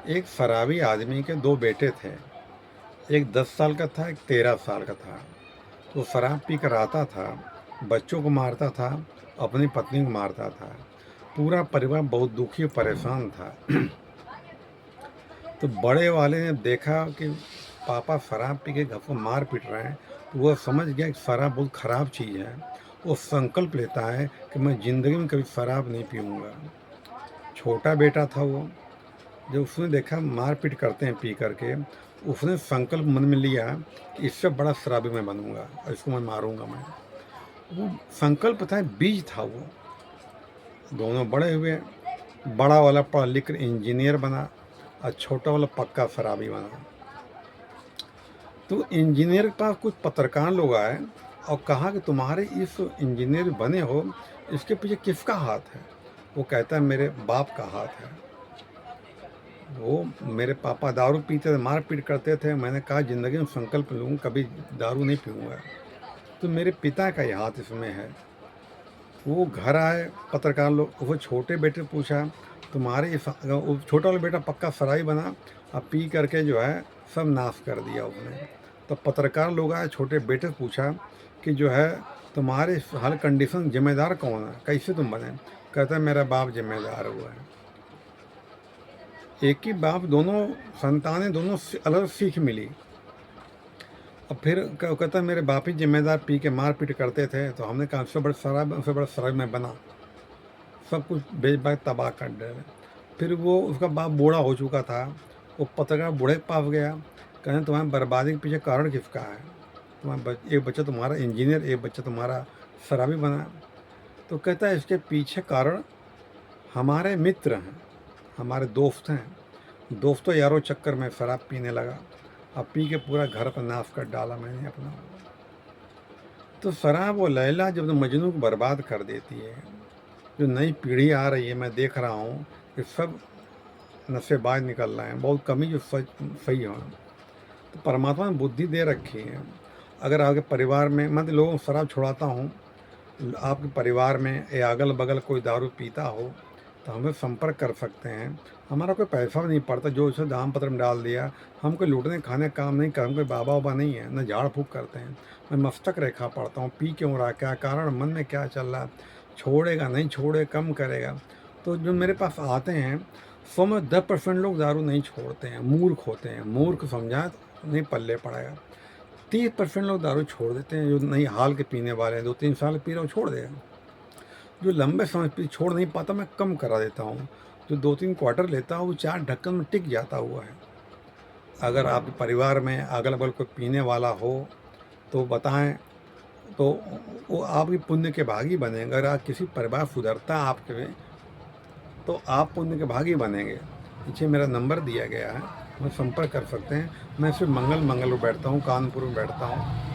एक शराबी आदमी के 2 बेटे थे। एक 10 साल का था, एक 13 साल का था। वो शराब पी कर आता था, बच्चों को मारता था, अपनी पत्नी को मारता था। पूरा परिवार बहुत दुखी और परेशान था। तो बड़े वाले ने देखा कि पापा शराब पी के घर को मार पीट रहे हैं, तो वह समझ गया कि शराब बहुत खराब चीज़ है। वो संकल्प लेता है कि मैं ज़िंदगी में कभी शराब नहीं पीऊँगा। छोटा बेटा था वो, जब उसने देखा मार-पीट करते हैं पी कर के, उसने संकल्प मन में लिया कि इससे बड़ा शराबी मैं बनूँगा और इसको मैं मारूँगा मैं। वो संकल्प था, बीज था वो। दोनों बड़े हुए, बड़ा वाला पढ़ लिख कर इंजीनियर बना और छोटा वाला पक्का शराबी बना। तो इंजीनियर के पास कुछ पत्रकार लोग आए और कहा कि तुम्हारे इस इंजीनियर बने हो, इसके पीछे किसका हाथ है? वो कहता है मेरे बाप का हाथ है। वो मेरे पापा दारू पीते थे, मार-पीट करते थे। मैंने कहा ज़िंदगी में संकल्प लूँ कभी दारू नहीं पीऊँगा। तो मेरे पिता का ही हाथ इसमें है। वो घर आए पत्रकार लोग, वो छोटे बेटे से पूछा तुम्हारे इस वो छोटा वाला बेटा पक्का शराबी बना और पी करके जो है सब नाश कर दिया उसने। तो पत्रकार लोग आए, छोटे बेटे से पूछा कि जो है तुम्हारे इस हर कंडीशन ज़िम्मेदार कौन है? कैसे तुम बने? कहता है मेरा बाप ज़िम्मेदार हुआ है। एक ही बाप, दोनों संतानें, दोनों से अलग सीख मिली। अब फिर कहता है मेरे बाप ही ज़िम्मेदार, पी के मार-पीट करते थे, तो हमने कहा उससे बड़ा शराबी मैं बना। सब कुछ बेच-बाच तबाह कर डाला। फिर वो उसका बाप बूढ़ा हो चुका था, वो पत्रकार बूढ़े के पास गया, कहें तुम्हारी बर्बादी के पीछे कारण किसका है? एक बच्चा तुम्हारा इंजीनियर, एक बच्चा तुम्हारा शराबी बना। तो कहता है इसके पीछे कारण हमारे मित्र हैं, हमारे दोस्त हैं। दोस्तों यारों चक्कर में शराब पीने लगा। अब पी के पूरा घर पर नाश कर डाला मैंने अपना। तो शराब और लैला जब तो मजनू को बर्बाद कर देती है। जो नई पीढ़ी आ रही है, मैं देख रहा हूँ कि सब नशेबाज निकल रहे हैं, बहुत कम ही जो सही हों। तो परमात्मा ने बुद्धि दे रखी है। अगर आपके परिवार में, मैं तो लोगों को शराब छुड़ाता हूँ, आपके परिवार में या अगल-बगल कोई दारू पीता हो, तो हमें संपर्क कर सकते हैं। हमारा कोई पैसा भी नहीं पड़ता, जो उसे दान पत्र में डाल दिया। हम कोई लूटने खाने का काम नहीं कर, हम कोई बाबा-वाबा नहीं है, न झाड़-फूँक करते हैं। मैं मस्तक रेखा पढ़ता हूँ, पी क्यों रहा है, क्या कारण, मन में क्या चल रहा है, छोड़ेगा, नहीं छोड़ेगा, कम करेगा। तो जो मेरे पास आते हैं, 100 में 10% लोग दारू नहीं छोड़ते हैं, मूर्ख होते हैं। मूर्ख समझाएँ तो नहीं पल्ले पड़ेगा। 30% लोग दारू छोड़ देते हैं, जो नहीं हाल के पीने वाले हैं, 2-3 साल पी रहा हूँ छोड़ देगा। जो लंबे समय पी छोड़ नहीं पाता, मैं कम करा देता हूँ। जो 2-3 क्वार्टर लेता हूँ, वो 4 ढक्कन में टिक जाता हुआ है। अगर आपके परिवार में अगल-बगल कोई पीने वाला हो, तो बताएँ, तो वो आपकी पुण्य के भागी बनेंगे। अगर आप किसी परिवार सुधरता है आपके, तो आप पुण्य के भागी बनेंगे। नीचे मेरा नंबर दिया गया है, मुझे संपर्क कर सकते हैं। मैं सिर्फ मंगल को बैठता हूँ, कानपुर में बैठता हूँ।